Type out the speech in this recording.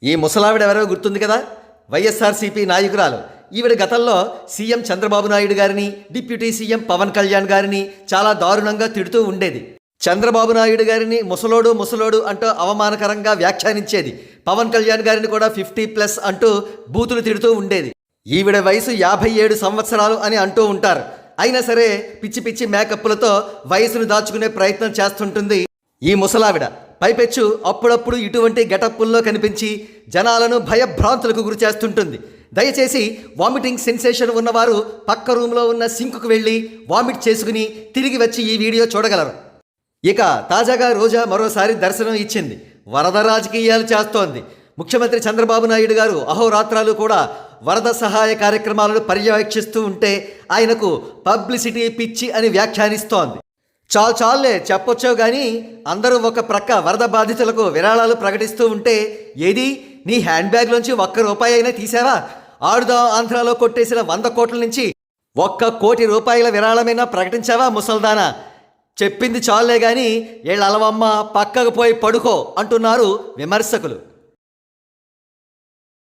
ఈ ముసలావిడ ఎవరో గుర్తుంది కదా, వైఎస్ఆర్సీపీ నాయకురాలు. ఈవిడ గతంలో సీఎం చంద్రబాబు నాయుడు గారిని, డిప్యూటీ సీఎం పవన్ కళ్యాణ్ గారిని చాలా దారుణంగా తిడుతూ ఉండేది. చంద్రబాబు నాయుడు గారిని ముసలోడు ముసలోడు అంటూ అవమానకరంగా వ్యాఖ్యానించేది. పవన్ కళ్యాణ్ గారిని కూడా 50+ అంటూ బూతులు తిడుతూ ఉండేది. ఈవిడ వయసు 57 సంవత్సరాలు అని అంటూ ఉంటారు. అయినా సరే పిచ్చి పిచ్చి మేకప్లతో వయసును దాచుకునే ప్రయత్నం చేస్తుంటుంది ఈ ముసలావిడ. పైపెచ్చు అప్పుడప్పుడు ఇటువంటి గెటప్పుల్లో కనిపించి జనాలను భయభ్రాంతులకు గురి చేస్తుంటుంది. దయచేసి వామిటింగ్ సెన్సేషన్ ఉన్నవారు పక్క రూమ్లో ఉన్న సింకుకు వెళ్ళి వామిట్ చేసుకుని తిరిగి వచ్చి ఈ వీడియో చూడగలరు. ఇక తాజాగా రోజా మరోసారి దర్శనం ఇచ్చింది. వరద రాజకీయాలు చేస్తోంది. ముఖ్యమంత్రి చంద్రబాబు నాయుడు గారు అహోరాత్రాలు కూడా వరద సహాయ కార్యక్రమాలను పర్యవేక్షిస్తూ ఉంటే ఆయనకు పబ్లిసిటీ పిచ్చి అని వ్యాఖ్యానిస్తోంది. చాలే చెప్పొచ్చావు కానీ అందరూ ఒక ప్రక్క వరద బాధితులకు విరాళాలు ప్రకటిస్తూ ఉంటే ఏది నీ హ్యాండ్ బ్యాగ్లోంచి ₹1 అయినా తీసావా? ఆడుదా ఆంధ్రాలో కొట్టేసిన 100 కోట్ల నుంచి ₹1 కోటి విరాళమైనా ప్రకటించావా ముసల్దానా? చెప్పింది చాలే కానీ వీళ్ళ అలవమ్మ పక్కకు పోయి పడుకో అంటున్నారు విమర్శకులు.